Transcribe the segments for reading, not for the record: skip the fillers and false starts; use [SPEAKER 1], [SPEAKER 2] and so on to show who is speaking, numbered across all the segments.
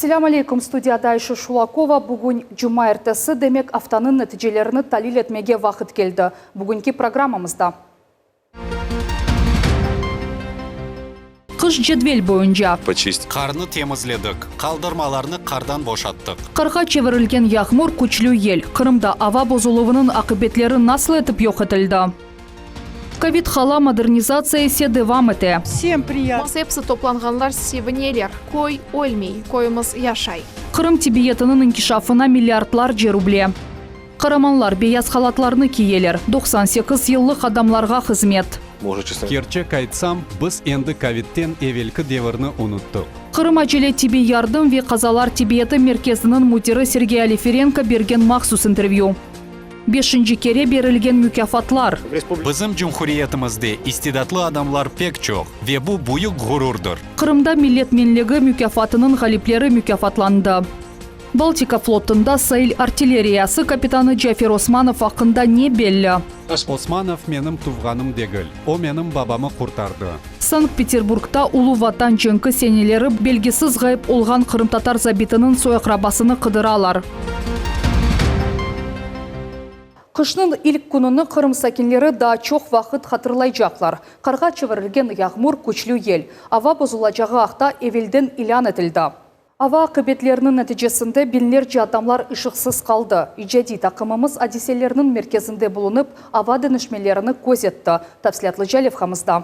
[SPEAKER 1] Ассаламу алейкум, студияда Айша Шулакова. Бүгін жұма эртесі демек автанын нәтижелеріні талил етмеге вақыт келді. Бүгінгі программамызда. Қыш жедвел бойынша.
[SPEAKER 2] Қарны темізледік, қалдырмаларны қардан бошаттық.
[SPEAKER 1] Қырға чеверілген яғмур күчлі ел. Қырымда ава бозулығының ақыбетлері насыл етіп йоқ етілді. Ковид-хала модернизациясы девам ете.
[SPEAKER 3] Всем приятно.
[SPEAKER 4] Масепсы топланғанлар севенелер, кой өлмей, койымыз яшай.
[SPEAKER 1] Қырым Тибетінің инкишафына миллиардлар рубле. Қараманлар бейаз халатларны киелер. 98 йыллық адамларға қызмет.
[SPEAKER 2] Керчек айтсам, біз енді ковидтен эвелкі девірні ұнуттық.
[SPEAKER 1] Қырым әжеле Тибе ярдым ве қазалар Тибеті мерkezінің мудирі Сергей Алиференко берген мақсус интервью. 5-ші кере берілген мүкафатлар.
[SPEAKER 2] Bizim cumhuriyetimizde istidatlı adamlar pek çok ve bu büyük gururdur.
[SPEAKER 1] Қырымда миллет менлігі мүкафатының ғалиплері мүкафатланды. Балтика флотында Сейл артиллериясы капитаны Джафер Османов ақында не белі?
[SPEAKER 2] Османов менің туғаным дегіл. О менің бабамы құртарды.
[SPEAKER 1] Санкт-Петербургта Улу Ватан жеңкі сенелері белгісіз ғайып олған Қырым татар забитінің сояқрабасыны қыдыралар. Қышның ilk күніні Қырым сакинлері да чоқ вақыт қатырлай жақлар. Қарға чеверілген яғмур күчлі ел. Ава бозулачағы ақта евелден илян етілді. Ава қыбетлерінің нәтижесінде бинлерce адамлар ышықсыз қалды. Ижади тақымымыз адиселерінің мерkezінде бұлынып, ава дінішмелеріні көз етті. Тапсилатлы Жалев хамызда.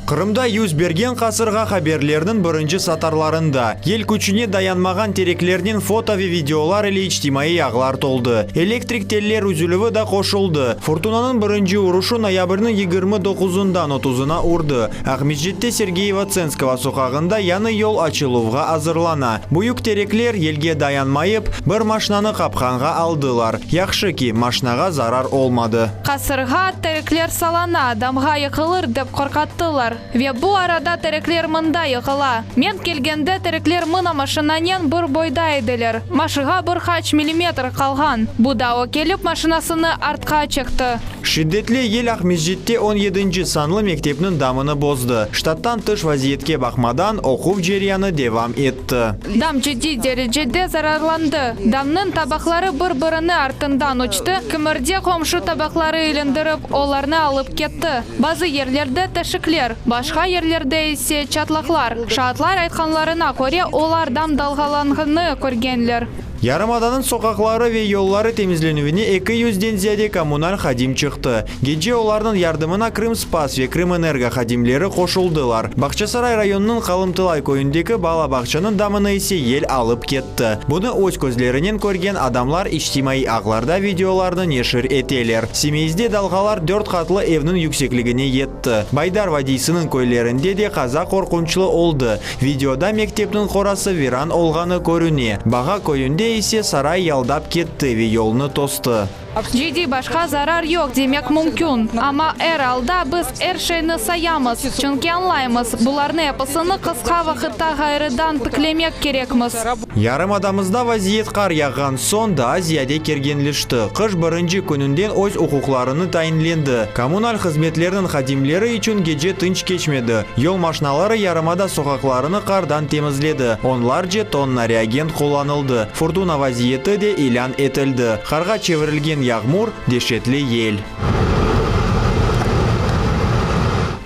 [SPEAKER 5] Қырымда юз берген қасырға хаберлердің бірінші сатарларында ел күчіне dayanмаған тереклерден фото ве видеолар или ичтимаи ағлар толды. Электрик теллер үзілігі да қошылды. Фортунаның бірінші ұрушу ноябрның 29-дан 30-на урды. Ахмеджетте Сергеева-Ценского соқағында яны ел ачылуға азырлана. Бұйық тереклер елге dayanмайып, бір машинаны қапқанға алдылар. Яқшы ки, машинаға зарар олмады.
[SPEAKER 4] Қасырға тереклер салана, адамға йықылыр деп қорқаттылар. Ве bu arada тереклер мында йықыла. Мен келгенде тереклер мына машинанен бір бойда еделер. Машыға бір хач миллиметр қалған. Бұда о келіп машинасыны артқа чекті.
[SPEAKER 5] Шиддетлі ел Ахмеджетте 17-ші санлы мектепнің дамыны бозды. Штаттан тыш вазиетке бақмадан оқу жерияны девам етті.
[SPEAKER 4] Дам жеди дәрежеде зарарланды. Дамның табақлары бір-біріні артындан ұчты. Кімірде қомшы табақлары еліндіріп, оларны алып кетті. Базы ерлерде тәшіклер, башқа ерлерде есе чатлақлар. Шатлар айтқанларына көре олар дам далғаланғыны көргенлер.
[SPEAKER 5] Ярымаданын соқақлары ве yolları temizlenуіне 200-ден зияде коммунал хадим чықты. Геже олардың ярдымына Крым Спас ве Крым Энерго хадимлері қошылдылар. Бақчасарай районының Қалымтылай көйіндегі бала бақчаның дамыны есе ел алып кетті. Бұны өз көзлерінен көрген адамлар иштимаи ағларда видеоларды нешір етелер. Семейізде далғалар 4 қатлы евнің юксеклігіне етті. Байдар вадисының көйлерінде де қаза қорқынчлы олды. Видеода мектептің қорасы виран олғаны көріне. Баға көйінде есе сарай ялдап кетті ве yolны тосты.
[SPEAKER 4] Жеди башқа зарар yok демек мүмкін. Ама алда біз шейні саямыз, чүнки анлаймыз. Бұларны епісіні қысқа вақытта ғайрыдан тіклемек керекміз.
[SPEAKER 5] Ярым адамызда вазиет қар яған сонда зияде кергенлішті. Қыш бірінші күнінден өз ұқуқларыны тайынленді. Коммунал қызметлерінің хадимлері үшін геже тынч кечмеді. Yol машиналары ярымада соқақларыны қардан темізледі. Онларже тонна реагент қоланылды. Фортуна вазиеті де илян етілді. Қарға чеверілген яғмур дешетлі ел.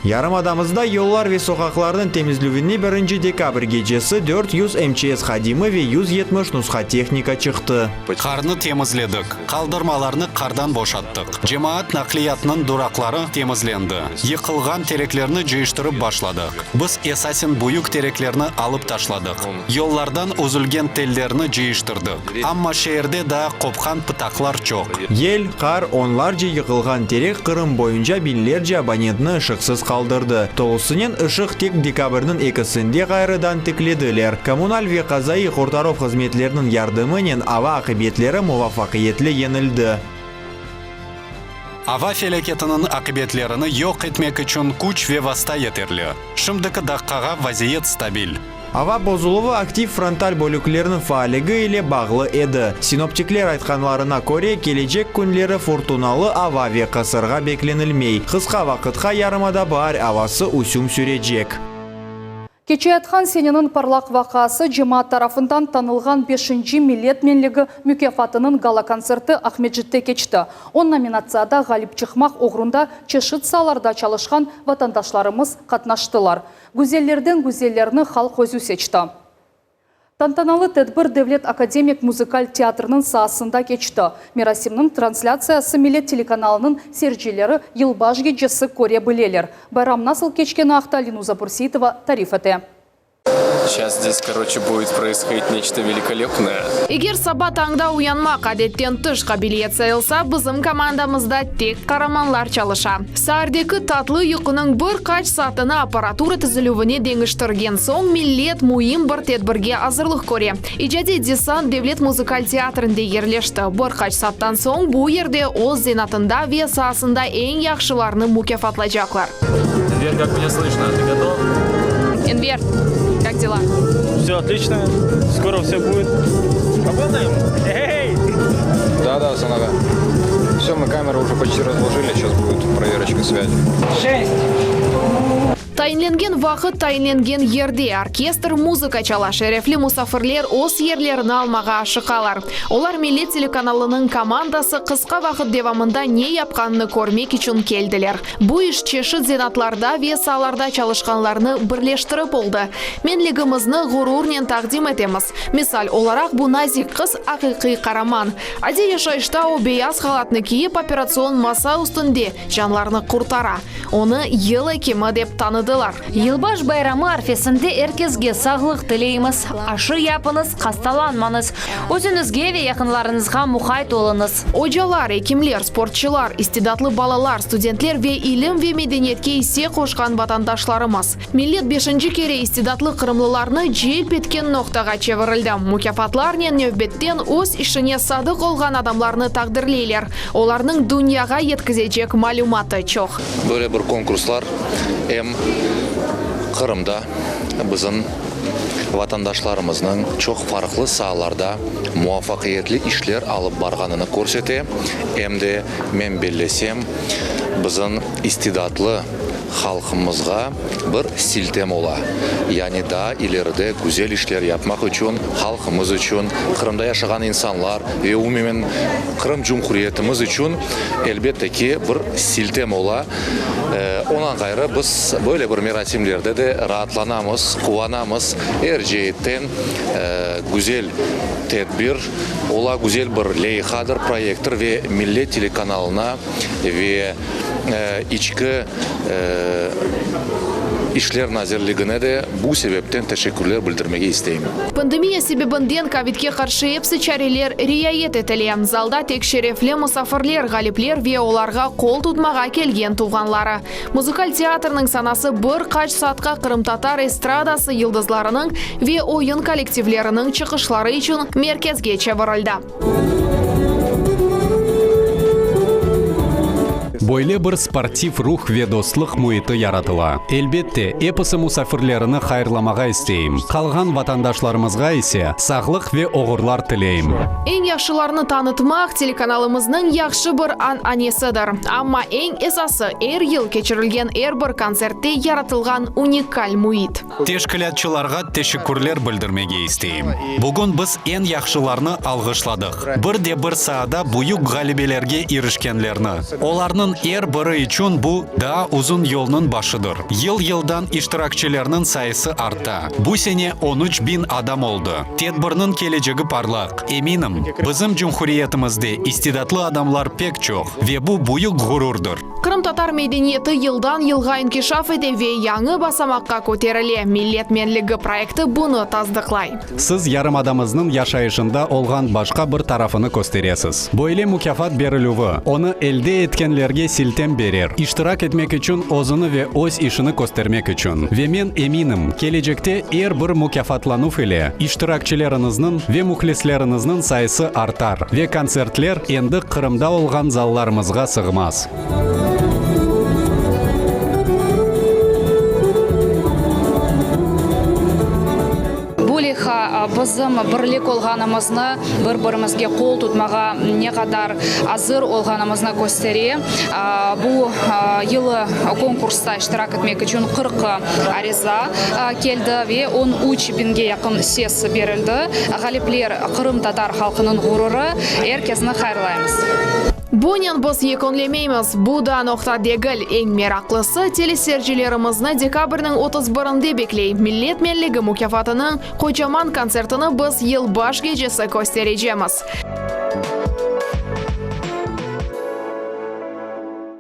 [SPEAKER 5] Ярымадамызда yollar ve sokaklarının temizlüğüne 1 dekabr gecesi 400 МЧС хадимы ve 170 нұсқа техника çıktı.
[SPEAKER 2] Қарны темізледік, қалдырмаларны қардан бошаттық. Жемаат нақлиятының дұрақлары темізленді. Йықылған тереклерні жүйіштіріп башладық. Біз esasın büyük тереклерні алып ташладық. Yollardan үзілген телдерні жүйіштірдік. Амма шehirde да қопқан пытақлар çok.
[SPEAKER 5] Ел, қар, onlarca yıkılған терек Қырым бойынша binlerce abonentni ışıksız kaldırdı. Toğusının ışık tek dekabırның 2-сінде ғайрыдан тікледілер. Коммунал ve қазайы құртаров қызметлерінің ярдымымен ава ақыбетлері мувафақиетлі енілді.
[SPEAKER 2] Ава фелакетінің ақыбетлеріні yok etmek için күч ve vasta yeterli. Şimdiki dakikaga vaziyet stabil.
[SPEAKER 5] Ава бозулығы актив фронталь бөліклерінің фаалігі ile бағлы еді. Синоптиклер айтқанларына көре келечек күнлері фортуналы ава ве қысырға бекленілмей. Қысқа вақытқа ярымада бар авасы усум сүрежек.
[SPEAKER 1] Кечеятхан сененің парлақ вақасы жемаат тарафындан танылған 5-ші милет менлігі мүкефатының гала-концерті Ахмеджетте кечті. Он номинацияда ғалип чықмақ оғрында чешіт саларда çalışқан ватандашларымыз қатнаштылар. Гүзеллерден гүзеллеріні халық өзі сечті. Тантаналы тәдбір Devlet Академик музыкаль театрының саасында кечті. Мерасимнің трансляциясы Милет телеканалының сержелері елбаж геджесі көре білелер. Байрам насыл кечкені ақта Линуза Бурситова тариф еті.
[SPEAKER 3] Сейчас здесь, будет происходить нечто великолепное.
[SPEAKER 4] Егер саба таңда уянмақ әдеттен тыш қабилет сайылса, біздің командамызда тек қараманлар çalışа. Саардекі татлы ұйқының бір қач сатыны аппаратура түзілуіне деңіштірген соң милет мұйым бір тедбірге азырлық көре. Ижади десант Devlet музыкаль театрында ерлешті. Бір қач саттан соң бұл ерде оз зенатында ве саасында ең яқшыларны мүкефатлайжақлар.
[SPEAKER 3] Энвер, как меня слышно? Ты готов?
[SPEAKER 4] Энвер, как дела?
[SPEAKER 6] Все отлично, скоро все будет. Работаем? Эй!
[SPEAKER 7] Да, Санага. Все, мы камеры уже почти разложили, сейчас будет проверочка связи.
[SPEAKER 6] 6.
[SPEAKER 4] Тайынленген вақыт тайынленген ерде оркестр музыка чала. Шерефлі мұсафырлер ос ерлерін алмаға ашықалар. Олар Милет телеканалының командасы қысқа вақыт девамында не япқанны көрмек үшін келділер. Бұл іш чешіт зенатларда весаларда çalışқанларны бірлештіріп болды. Менлігімізні ғұрурнен тақдим етеміз. Мисал оларақ бұл назик қыз ақиқи қараман. Аде ешайшта о бейаз халатны киіп операцион маса үстінде жанларны құртара. Оны елі кемі деп таныды.
[SPEAKER 8] Елбаш байрамы арфесінде әркезге сағлық тілейміз. Ашы япыныз, қасталанманыз. Өзіңізге ве яқынларыңызға мұқайт олыңыз.
[SPEAKER 4] Ожалар, екімлер, спортчылар, истидатлы балалар, студентлер ве илім ве медениетке исе қошқан ватандашларымыз. Милет 5-ші кере истидатлы қырымлыларны желп еткен ноқтаға чевірілді. Мүкефатларнен нөвбеттен өз ішіне садық олған адамларны тағдырлейлер. Оларның дүнияға еткізечек малюматы чоқ.
[SPEAKER 7] Böyle bir konkurslar Қырымда біздің ватандашларымыздың çok farklı sahalarda muvaffaqiyetli işler alып барғанını көрсете. Әмде мен белесем біздің istidadlı халқымызға бір силтем ола. Яғни да илерде güzel işler yapmak үшін, халқымыз үшін, Қырымда yaşagan insanlar ve umumen Қырым Cumhuriyetimiz үшін elbette ki bir силтем ола. Ondan gayrı biz böyle bir merasimlerde de rahatlanamız, kuvanamız. Erceyetten güzel tedbir, ola güzel bir leyhadır, proyektör ve Millet telekanalına ve içki İşler Nazirliğine de bu sebepten teşekkürler bildirmeyi isteyim.
[SPEAKER 4] Pandemiya себебінден ковидке қаршы епсі чарелер риайет етілі. Залда тек шерефлі мұсафырлер, ғалиплер ве оларға қол тұтмаға келген туғанлары. Музыкаль театрның санасы бір қач сатқа Қырым-татар эстрадасы йылдызларының ве ойын коллективлерінің чықышлары үшін меркезге чевырылды.
[SPEAKER 2] Бойлы бір спортив рух ве достлық мұйты яратыла. Әлбетте, эпосы мұсафирлеріні қайырламаға істейім. Қалған ватандашларымызға есе сағлық ве оғырлар тілейім.
[SPEAKER 4] Ең яқшыларны танытмақ телеканалымыздың яқшы бір анесідір. Амма ең esası ел кечірілген бір концертте яратылған уникаль мұйт.
[SPEAKER 2] Тешкілятчыларға тешікүрлер білдірмеге істейім. Бүгін біз ең яқшыларны алғышладық. Бір саада бұйық ғалибелерге ерішкенлерні. Оларның бірі үшін бұл да uzun yolның башыдыр. Ел-елдан иштиракчыларның сайысы артта. Бұл сене 13.000 адам oldu. Тедбірнің келечегі парлақ. Еминім, bizim Cumhuriyetimizde istidatlı адамлар пек çok ve bu büyük gururdur.
[SPEAKER 4] Қырым-татар медениеті елдан елға инкишаф ете ве яңы басамаққа көтеріле. Милет менлігі проекті бұны таздықлай.
[SPEAKER 2] Сіз ярым адамызның яшайышында олған башқа бір тарафыны көстересіз. Бойле мүкафат берілуі, оны әлде еткенлерге силтем берер. Иштирак етмек үшін озыны ве өз ішіні көстермек үшін. Ве мен еминім, келечекте бір мүкафатлану филе. Иштиракчыларыңыздың ве мұхлислеріңіздің сайысы артар. Ве концертлер енді Қырымда олған залларымызға сығмас.
[SPEAKER 9] Бізім бірлік олғанымызны, бір-бірімізге қол тұтмаға не қадар азыр олғанымызны көстере. Бұл елі конкурста іштирак етмек үшін 40 ариза келді ве 13 бинге яқын сес берілді. Ғалиплер Қырым татар халқының ғұрыры, әркесіні қайырлаймыз.
[SPEAKER 10] Бунин біз еконлемейміз. Бұда ноқта дегіл ең мерақлысы телесержілерімізні декабрның 31-інде беклей. Миллет менлігі мұкафатының қойчаман концертіні біз ел баш кечесі көстережеміз.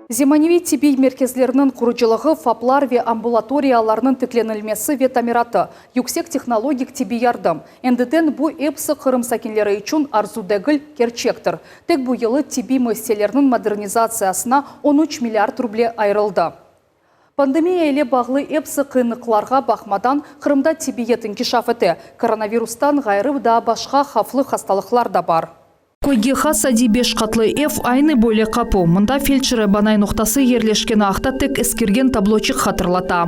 [SPEAKER 1] Земаневи Тибей мерkezlerinin құруcılığı фаплар ве амбулаторияларының тікленілмесі ве тамираты, yüksek технологик Тибей ярдым. Эндіден бұ эпсы Қырым сәкенлері үшін арзудегіл керчектір. Тек бұ елы Тибей мәселелерінің модернизациясына 13 миллиард рубле айрылды. Пандемия еле бағлы эпсы қиынықларға бақмадан Қырымда Тибейетін кешафеті. Коронавирустан ғайры да башқа хафлы хасталықлар да бар. Койге хасади 5 қатлы F айны бойлы қапу. Мұнда фельдшері банай ноқтасы ерлешкен ақта тек ескерген таблочық хатырлата.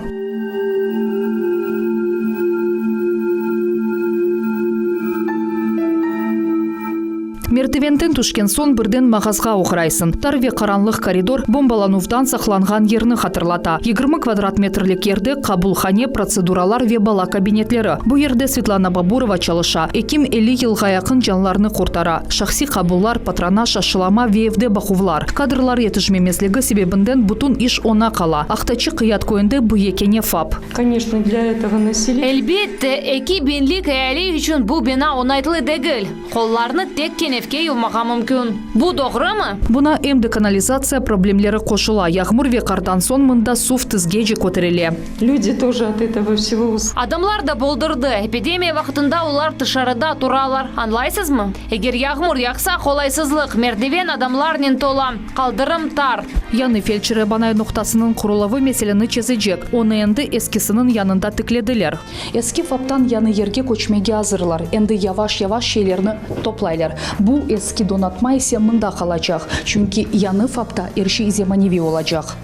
[SPEAKER 1] Мертевентен түшкен сон бірден мағазға оқырайсын. Тарве қаранлық коридор бомбалануфдан сақланған ерні хатырлата. 20 квадрат метрлік ерді қабулхане процедуралар ве бала кабинетлері. Бұ ерді Светлана Бабурова чалыша. Еким 50 елға яқын жанларны құртара. Шақси қабуллар, патронаж, ашылама веевде бақувлар. Кадрлар етішмемезлігі себебінден бұтын иш она қала. Ақтачы қият көйінді бұ екене фап.
[SPEAKER 11] Конечно, для этого населения.
[SPEAKER 8] Әлбетте, эки бенлік әлі үшін бұ бина онайтылы дегіл. Қолларны тек кенефке юлмаға мүмкін. Бұ доғрымы?
[SPEAKER 1] Бұна әмді канализация проблемлері қошыла. Яғмыр ве қардан сон мұнда суф тізгеже көтереле.
[SPEAKER 11] Люди тоже от этого всего.
[SPEAKER 8] Адамлар да болдырды. Эпидемия вақытында олар тышарыда туралар. Анлайсыз мы? Егер яғмыр яқса қолайсызлық, мердевен адамларнен тола. Қалдырым тар.
[SPEAKER 1] Яны фельдшері банай ноқтасының құрылавы меселені чезежек. Оны әнді ескісінің янында тікледілер. Ескі фаптан яны ерге көчмеге азырлар. Әнді яваш-яваш шейлерні топлайлар. Бұл ескі донатма есе мұнда қалачақ. Чүнки яны фапта ерші земаневи олачақ.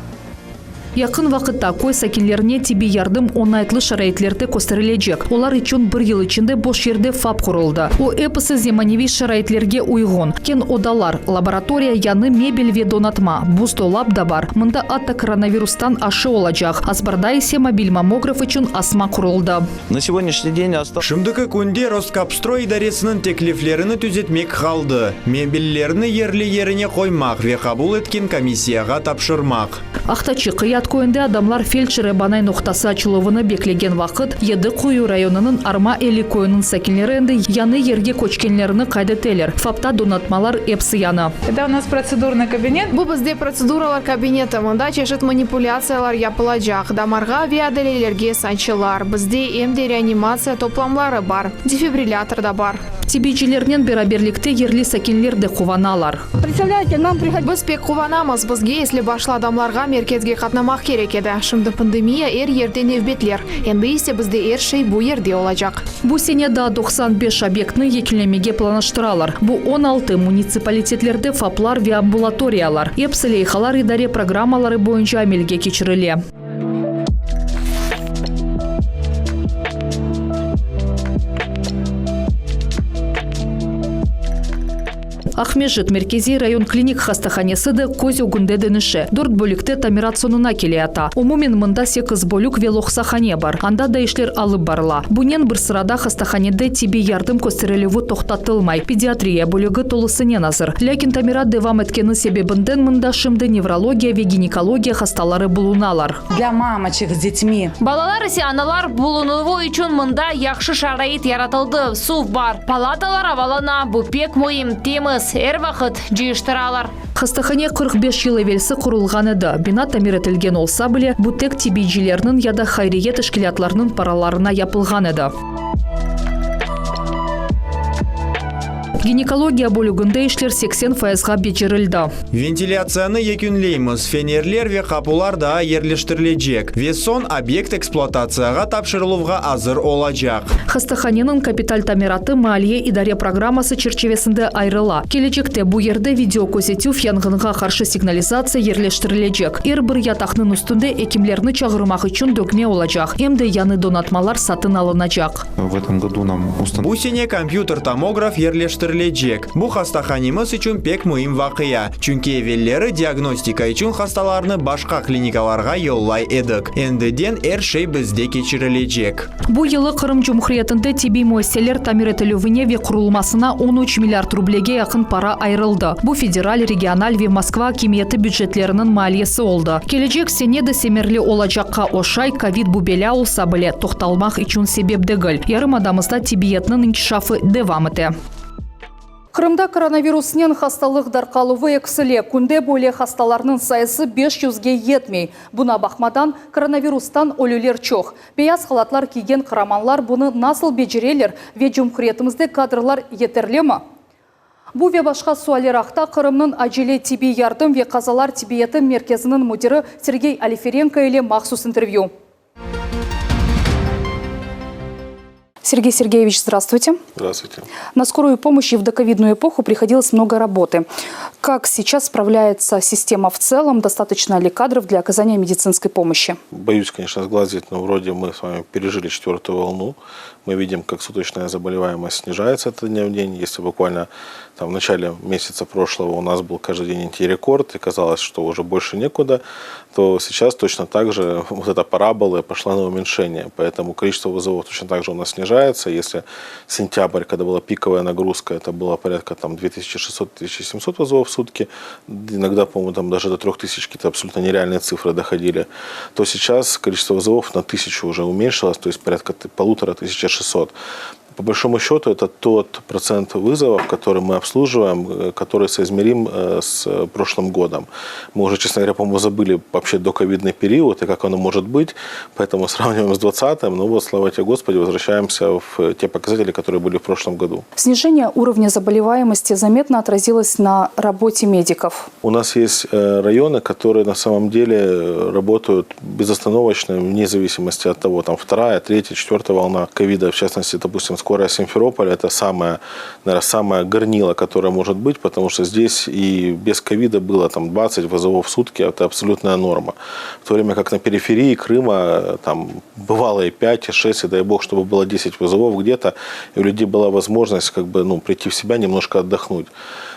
[SPEAKER 1] Якын вақытта кой сәкенлеріне Тибей ярдым онайтлы шарайтлерді көстерілежек. Олар үшін бір ел ішінде бош жерде фап құрылды. О эпысы земаневи шарайтлерге уйғын. Кен одалар, лаборатория яны мебель ве донатма. Бустолап да бар. Мұнда атта коронавирустан ашы олачақ. Асбарда есе мобиль маммограф үшін асма құрылды.
[SPEAKER 6] На сегодняшний день
[SPEAKER 5] Шымдықы күнде Роскапстрой идаресінің теклифлеріні түзетмек қалды. Мебеллеріні ерлі-еріне қоймақ ве қабыл еткен комиссияға тапшырмақ.
[SPEAKER 1] Ақтачы қият көйінде адамлар фельдшері банай ноқтасы ачылуыны беклеген вақыт, еді қойу районының арма әлі көйінің сәкенлері әнді яны ерге көчкенлеріні қайды телер. Фапта донатмалар эпсы яны.
[SPEAKER 10] Это у нас процедурный кабинет. Бұл бізде процедуралар кабинеті. Мұнда чешет манипуляциялар япылажақ. Дамарға виаделелерге санчылар. Бізде емде реанимация топламлары бар. Дефибриллятор да бар.
[SPEAKER 1] Тибейчілерінен бераберлікте ерлі сәкенлерді қуваналар.
[SPEAKER 10] Представляете, нам приходит... Біз пек қуванамыз. Бізге, если башла адамларға мерkezге қатнамақ керек еді. Шымды пандемия ерден евбетлер. Енді есе бізде шей бұ ерде олажақ.
[SPEAKER 1] Бұ сенеда 95 объектны екілемеге планыштыралар. Бұ 16 муниципалитетлерді фаплар ве амбулаториялар. Епсілейхалар идаре программалары бойынша амелге кечіріле. Ахмежит меркези район клиник хастаханесі де көз өгінді дініші. 4 бөлікті тамират сонына келе ата. Умумен мұнда 8 бөлік велоқсахане бар. Анда да ишлер алып барла. Бұнен бір сырада хастаханеде Тибей ярдым көстерелеві тоқтатылмай. Педиатрия бөлігі толысынен азыр. Ләкин тамират девам еткені себебінден мұнда шымды неврология ве гинекология хасталары бұлуналар.
[SPEAKER 12] Для мамочек с детьми.
[SPEAKER 8] Балалар есе аналар бұлынуы үшін мұнда яқшы шарайт яратылды. Сув бар. Палаталар авалана бұпек мойым теміз. Әр вақыт жиыштыралар.
[SPEAKER 1] Хастахане 45 ел евелсі құрылған еді. Бина тамир етілген олса біле, бұ тек тибейчілерінің яда хайриет ішкілятларының параларына япылған еді. Гинекология бөлігінде ишлер 80% бечерілді.
[SPEAKER 5] Вентиляцияны екүнлейміз. Фенерлер ве қапулар да ерлештірілежек. Весон объект эксплуатацияға тапшырылуға азыр олажақ.
[SPEAKER 1] Хастаханенің капиталь тамираты малия идаре программасы черчевесінде айрыла. Келечекте bu yerде видео көзету янгынға қаршы сигнализация ерлештірілежек. Бір ятақның үстінде экимлерні чағырмақ үшін дөгме олажақ. Емде яны донатмалар сатын алынажақ.
[SPEAKER 13] В этом году нам
[SPEAKER 5] Бу сене компьютер томограф ерлештірілежек. Бу хастаханемыз үшін пек мұйым вақия. Чүнке евеллері диагностика үшін хасталарны башқа клиникаларға йоллай едік. Эндеден шей бізде кечірілежек.
[SPEAKER 1] Бу йылы Қырым Жұмхриятында тиби муэсселер тамир етілуіне ве құрылмасына 13 миллиард рублеге яқын пара айрылды. Бу федераль, региональ ве Москва кеметі бюджетлерінің малиясы олды. Кележек сенеді семерлі олажаққа ошай ковид бубеля олса біле тоқталмақ үшін себепдігіл. Ярым адамызда тибиетнің инкишафы девамыты. Қырымда коронавируснен хасталық дарқалуы эксіле. Күнде бөле хасталарының сайысы 500-ге етмей. Бұна бақмадан коронавирустан өлілер чоқ. Бейаз халатлар киген қыраманлар бұны насыл бежерелер ве жұмқыретімізде кадрлар етерлемі? Бу ве башқа суалерақта Қырымның ажиле тиби ярдым ве қазалар тибиеті мерkezінің мудирі Сергей Алиференко еле махсус интервью. Сергей Сергеевич, здравствуйте.
[SPEAKER 14] Здравствуйте.
[SPEAKER 1] На скорую помощь и в доковидную эпоху приходилось много работы. Как сейчас справляется система в целом? Достаточно ли кадров для оказания медицинской помощи?
[SPEAKER 14] Боюсь, конечно, сглазить, но вроде мы с вами пережили 4-ю волну. Мы видим, как суточная заболеваемость снижается от дня в день. Если буквально в начале месяца прошлого у нас был каждый день антирекорд, и казалось, что уже больше некуда, то сейчас точно так же вот эта парабола пошла на уменьшение. Поэтому количество вызовов точно так же у нас снижается. Если сентябрь, когда была пиковая нагрузка, это было порядка 2600-2700 вызовов в сутки, иногда, по-моему, даже до 3000 какие-то абсолютно нереальные цифры доходили, то сейчас количество вызовов на 1000 уже уменьшилось, то есть порядка 1500-1600. По большому счету, это тот процент вызовов, который мы обслуживаем, который соизмерим с прошлым годом. Мы уже, честно говоря, по-моему, забыли вообще доковидный период и как оно может быть, поэтому сравниваем с 2020-м, но вот, слава тебе Господи, возвращаемся в те показатели, которые были в прошлом году.
[SPEAKER 1] Снижение уровня заболеваемости заметно отразилось на работе медиков.
[SPEAKER 14] У нас есть районы, которые на самом деле работают безостановочно, вне зависимости от того, 2-я, 3-я, 4-я волна ковида, в частности, допустим, скорая Симферополь, это самое горнило, которое может быть, потому что здесь и без ковида было 20 вызовов в сутки, это абсолютная норма. В то время как на периферии Крыма бывало и 5, и 6, и дай бог, чтобы было 10 вызовов где-то, и у людей была возможность прийти в себя, немножко отдохнуть.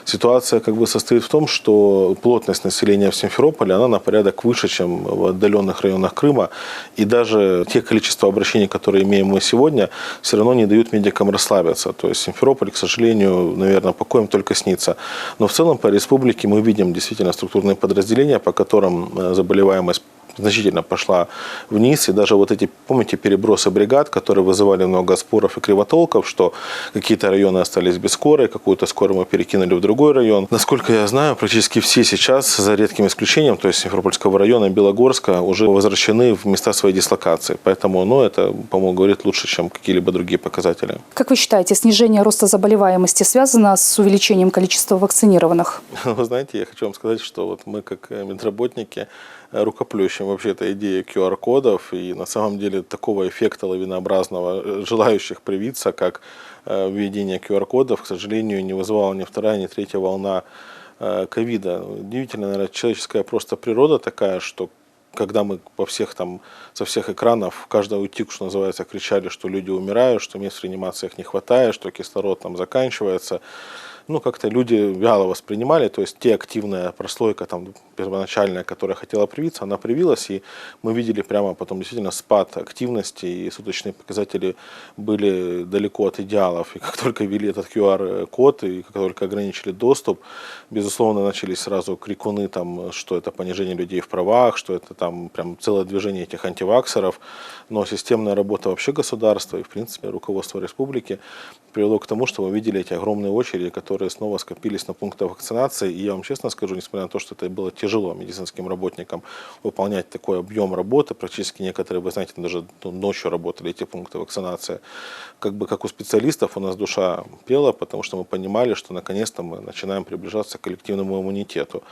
[SPEAKER 14] Ситуация состоит в том, что плотность населения в Симферополе, она на порядок выше, чем в отдаленных районах Крыма. И даже те количество обращений, которые имеем мы сегодня, все равно не дают медикам расслабиться. То есть Симферополь, к сожалению, наверное, покоем только снится. Но в целом по республике мы видим действительно структурные подразделения, по которым заболеваемость значительно пошла вниз. И даже вот эти, помните, перебросы бригад, которые вызывали много споров и кривотолков, что какие-то районы остались без скорой, какую-то скорую мы перекинули в другой район. Насколько я знаю, практически все сейчас, за редким исключением, то есть Симферопольского района и Белогорска, уже возвращены в места своей дислокации. Поэтому это, по-моему, говорит лучше, чем какие-либо другие показатели.
[SPEAKER 1] Как вы считаете, снижение роста заболеваемости связано с увеличением количества вакцинированных?
[SPEAKER 14] Вы знаете, я хочу вам сказать, что мы, как медработники, рукоплещем вообще этой идеей QR-кодов, и на самом деле такого эффекта лавинообразного желающих привиться, как введение QR-кодов, к сожалению, не вызывала ни 2-я, ни 3-я волна ковида. Удивительно, наверное, человеческая просто природа такая, что когда мы со всех экранов, в каждом утику, что называется, кричали, что люди умирают, что мест в реанимациях не хватает, что кислород заканчивается, как-то люди вяло воспринимали, то есть активная прослойка первоначальная, которая хотела привиться, она привилась, и мы видели прямо потом действительно спад активности, и суточные показатели были далеко от идеалов. И как только ввели этот QR-код, и как только ограничили доступ, безусловно, начались сразу крикуны, что это понижение людей в правах, что это прям целое движение этих антиваксеров. Но системная работа вообще государства и, в принципе, руководство республики привело к тому, что мы видели эти огромные очереди, которые которые снова скопились на пунктах вакцинации. И я вам честно скажу, несмотря на то, что это было тяжело медицинским работникам выполнять такой объем работы, практически некоторые, вы знаете, даже ночью работали эти пункты вакцинации, как у специалистов у нас душа пела, потому что мы понимали, что наконец-то мы начинаем приближаться к коллективному иммунитету.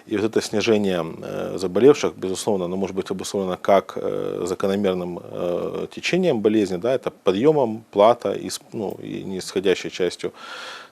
[SPEAKER 14] И вот это снижение заболевших, безусловно, оно может быть обусловлено как закономерным течением болезни, да, это подъемом, плата и нисходящей частью,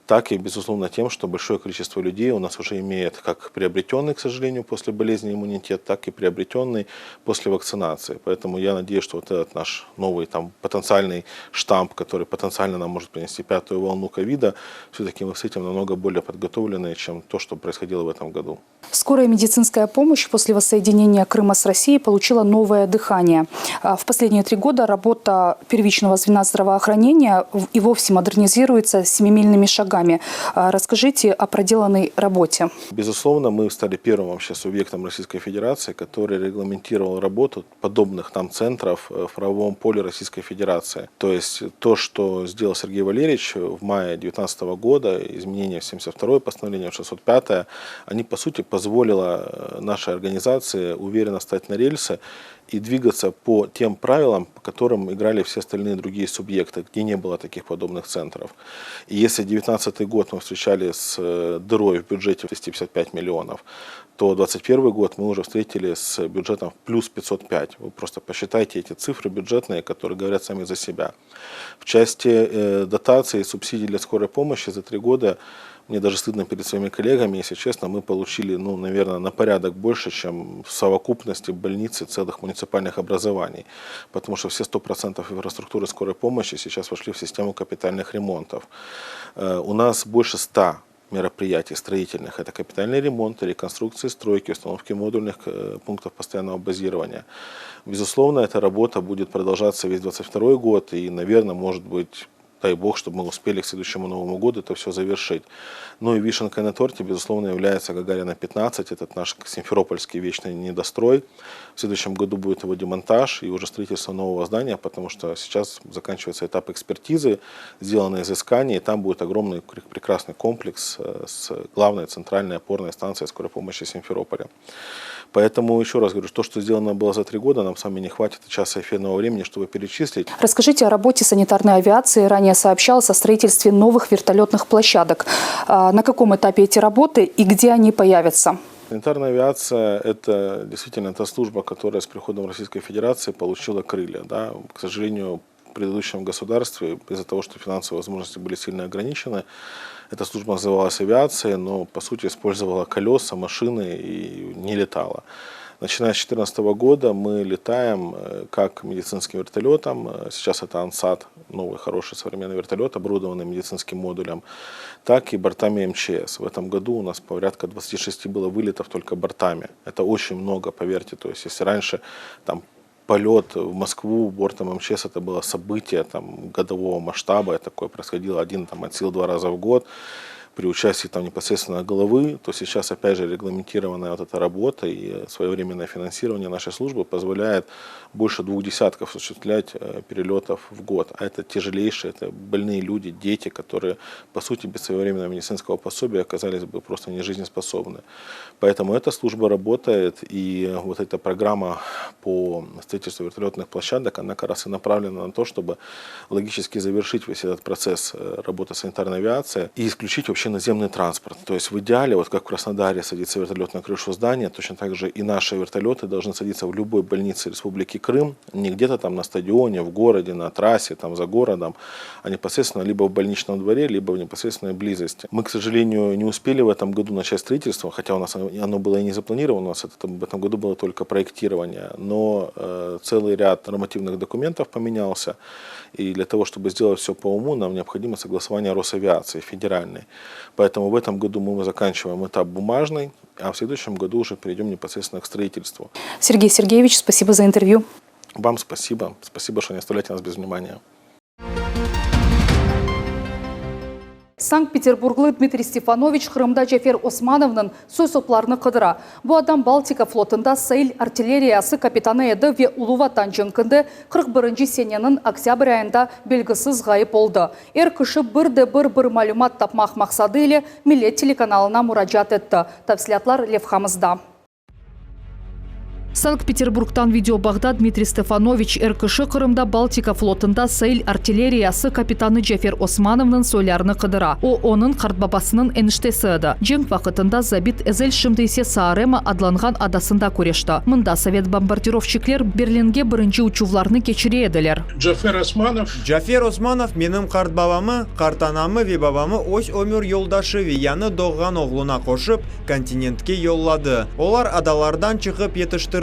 [SPEAKER 14] так и, безусловно, тем, что большое количество людей у нас уже имеет как приобретенный, к сожалению, после болезни иммунитет, так и приобретенный после вакцинации. Поэтому я надеюсь, что вот этот наш новый потенциальный штамп, который потенциально нам может принести 5-ю волну ковида, все-таки мы с этим намного более подготовлены, чем то, что происходило в этом году.
[SPEAKER 1] Скорая медицинская помощь после воссоединения Крыма с Россией получила новое дыхание. В последние 3 года работа первичного звена здравоохранения и вовсе модернизируется семимильными шагами. Расскажите о проделанной работе.
[SPEAKER 14] Безусловно, мы стали первым вообще субъектом Российской Федерации, который регламентировал работу подобных нам центров в правовом поле Российской Федерации. То есть то, что сделал Сергей Валерьевич в мае 2019 года, изменения в 72-е постановление, в 605-е, они по сути позволило нашей организации уверенно стать на рельсы и двигаться по тем правилам, по которым играли все остальные другие субъекты, где не было таких подобных центров. И если 2019 год мы встречали с дырой в бюджете 255 миллионов, то 2021 год мы уже встретили с бюджетом плюс 505. Вы просто посчитайте эти цифры бюджетные, которые говорят сами за себя. В части дотаций и субсидий для скорой помощи за 3 года, мне даже стыдно перед своими коллегами, если честно, мы получили, наверное, на порядок больше, чем в совокупности больниц и целых муниципальных образований. Потому что все 100% инфраструктуры скорой помощи сейчас вошли в систему капитальных ремонтов. У нас больше 100 мероприятий строительных. Это капитальный ремонт, реконструкции, стройки, установки модульных пунктов постоянного базирования. Безусловно, эта работа будет продолжаться весь 2022 год и, наверное, может быть, дай бог, чтобы мы успели к следующему Новому году это все завершить. Ну и вишенкой на торте, безусловно, является Гагарина 15, этот наш симферопольский вечный недострой. В следующем году будет его демонтаж и уже строительство нового здания, потому что сейчас заканчивается этап экспертизы, сделаны изыскания, и там будет огромный прекрасный комплекс с главной центральной опорной станцией скорой помощи Симферополя. Поэтому, еще раз говорю, то, что сделано было за 3 года, нам с вами не хватит часа эфирного времени, чтобы перечислить.
[SPEAKER 1] Расскажите о работе санитарной авиации. Ранее сообщалось о строительстве новых вертолетных площадок. На каком этапе эти работы и где они появятся?
[SPEAKER 14] Санитарная авиация – это действительно та служба, которая с приходом Российской Федерации получила крылья. Да? К сожалению, в предыдущем государстве, из-за того, что финансовые возможности были сильно ограничены, эта служба называлась авиацией, но по сути использовала колеса, машины и не летала. Начиная с 2014 года мы летаем как медицинским вертолетом, сейчас это Ансат, новый хороший современный вертолет, оборудованный медицинским модулем, так и бортами МЧС. В этом году у нас порядка 26 было вылетов только бортами. Это очень много, поверьте. То есть если раньше полет в Москву бортом МЧС это было событие годового масштаба, такое происходило от сил 2 раза в год, при участии непосредственно главы, то сейчас опять же регламентированная вот эта работа и своевременное финансирование нашей службы позволяет больше 2 десятков осуществлять перелетов в год. А это тяжелейшие, это больные люди, дети, которые по сути без своевременного медицинского пособия оказались бы просто нежизнеспособны. Поэтому эта служба работает, и вот эта программа по строительству вертолетных площадок, она как раз и направлена на то, чтобы логически завершить весь этот процесс работы санитарной авиации и исключить вообще наземный транспорт. То есть в идеале, вот как в Краснодаре садится вертолет на крышу здания, точно так же и наши вертолеты должны садиться в любой больнице Республики Крым, не где-то на стадионе, в городе, на трассе, за городом, а непосредственно либо в больничном дворе, либо в непосредственной близости. Мы, к сожалению, не успели в этом году начать строительство, хотя у нас оно было и не запланировано, у нас в этом году было только проектирование, но целый ряд нормативных документов поменялся, и для того, чтобы сделать все по уму, нам необходимо согласование Росавиации федеральной. Поэтому в этом году мы заканчиваем этап бумажный, а в следующем году уже перейдем непосредственно к строительству.
[SPEAKER 1] Сергей Сергеевич, спасибо за интервью.
[SPEAKER 14] Вам спасибо. Спасибо, что не оставляете нас без внимания.
[SPEAKER 1] Санкт-Петербурглы Дмитрий Стефанович Крымда Джафер Османовның сөз опларны қыдыра. Бұ адам Балтика флотында Сейл артиллериясы капитаны еді ве Улуватан жынкынды 41 сененің октябрь айында белгісіз ғайып oldu. Кіші бір малюмат тапмақ мақсады еле Милет телеканалына мұраджат етті. Тәфсілатлар левхамызда. Санкт-Петербургтан видеобағда Дмитрий Стефанович РКШ Крымда Балтика флотында Сейл артиллериясы капитаны Джафер Османовның сөйлеріні қыдыра. О, оның қартбабасының әніштесі еді. Женг вақытында Забит Эзель шымдейсе Саарема адланған адасында көрешті. Мұнда совет бомбардировщиклер Берлинге бірінші учувларны кечіре еділер.
[SPEAKER 5] Джафер Османов менің қартбабамы, қартанамы ве бабамы ось өмір yoldaşı ве яны доғған оғлына қошып континентке yolлады. Олар адалардан шығып етіштір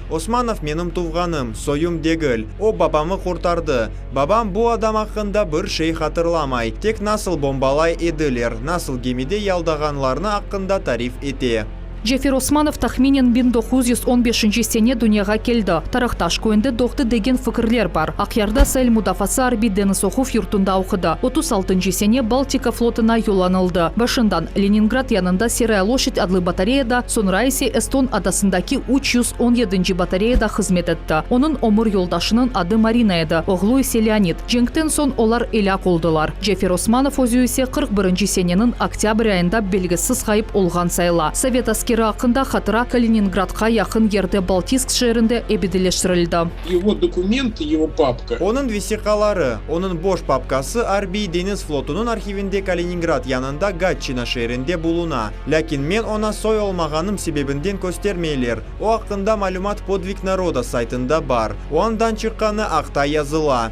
[SPEAKER 5] Османов менің туғаным, сойым дегіл. О бабамы құртарды. Бабам бұ адам ақында бір шей қатырламай. Тек насыл бомбалай еділер, насыл гемеде ялдағанларны ақында тариф ете.
[SPEAKER 1] Джафер Османов тахминен 1915 сене дүнияға келді. Тарақташ көйінді доқты деген фікірлер бар. Ақярда Сейл Мудафасы Арби Денис Оқув юртында оқыды. 36 сене Балтика флотына юланылды. Башындан Ленинград янында Серая лошадь адлы батареяда, сонрайсе Эстон адасындаки 317 батареяда қызмет етті. Оның омыр yoldaşының ады Марина еді. Оғлу есе Леонид. Женгтен сон олар еля қолдылар. Джафер Османов өзі есе 41 сененің октябрь айында белгісіз ғайып олған сайла. Совет аскері ақында қатыра Калининградқа яқын ерде Балтийск шерінде эбеделештірілді.
[SPEAKER 6] Его документы, его папка.
[SPEAKER 5] Оның весиқалары, оның бош папкасы Арби Дениз флотының архивінде Калининград янында Гатчина шерінде болуна. Ләкин мен она сой олмағаным себебінден көстермейлер. О ақында малюмат подвиг народа сайтында бар. Оандан шыққаны ақта yazıла.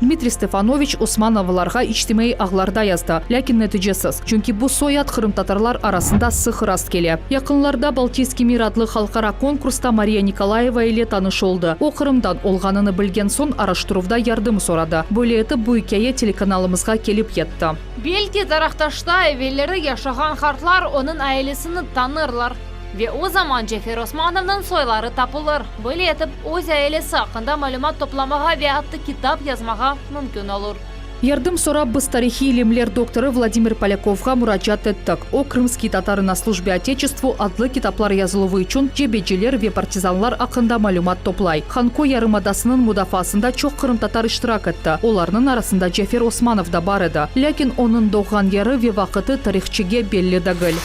[SPEAKER 1] Дмитрий Стефанович Османовларға иштимей ағларда язды, ләкин нәтижесіз. Чүнки бұл соят қырым татарлар арасында сықыраст келе. Яқынларда Балтийский мир адлы халқара конкурста Мария Николаева еле таныш олды. О Қырымдан олғаныны білген сон араштырувда ярдым сорады. Бөле етіп бұл икәйе телеканалымызға келіп етті.
[SPEAKER 8] Белки тарақташта әвелері яшаған қартлар оның айлесіні танырлар. Ve o zaman Джафер Османовның сойлары тапылыр. Böyle етіп, өз әйелесі ақында малюмат топлamağa ve атты kitap yazmağa мүмкін olur.
[SPEAKER 1] Ярдым сора біз тарихи илимлер докторы Владимир Поляковға мұраджат еттік. О крымский татары на службе Отечеству адлы китаплар yazылывы үшін жебеджелер ве партизанлар ақында малюмат топлай. Ханко ярымадасының мудафасында чоқ қырым татар иштирак етті. Оларның арасында Джафер Османов да бар еді. Ләкин оның доған яры ве вақыты тарихчиге белли дагыл.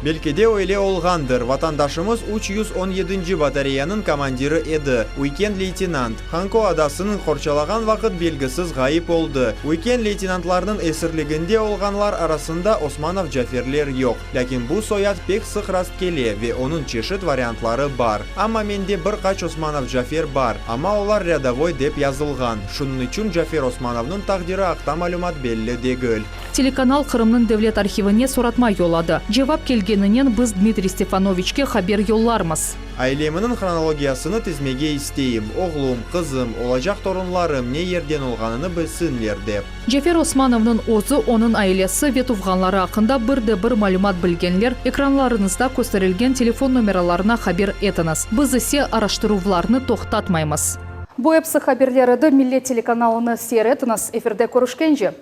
[SPEAKER 5] Белкеде öyle olğandır. Vatandaşımız 317 батареяның командиры еді. Уикенд лейтенант. Ханко адасының қорчалаған вақыт белгісіз ғайып oldu. Уикенд лейтенантларының esirliginde olğanlar arasında Osmanov Джаферлер yok. Ләкин bu soyad pek sık rast келе ve onun çeşit variantları бар. Ama mende bir kaç Osmanov Джафер бар. Ama olar rядовой деп yazılgan. Şunun için Джафер Osmanovның taqdiri ақта малюмат belli дегіл.
[SPEAKER 1] Телеканал Қырымның Devlet архивіне соратма yolladı. Cevap келгенінен біз Дмитрий Стефановичке хабер yollarmız.
[SPEAKER 5] Ailемінің хронологиясыны тізмеге isteyim. Oğlum, kızım, olacak torunlarım ne yerden olğanını bilsinler деп.
[SPEAKER 1] Джафер Османовның өзі, оның айлесі ve туғанлары ақында бір малюмат білгенлер экранларыңызда көстерілген телефон номерларына хабер етіңіз. Біз есе араштыруларны тоқтатмаймыз. Bu hepsi haberleri de Millet telekanalını seyretiniz. Efirde görüşkence.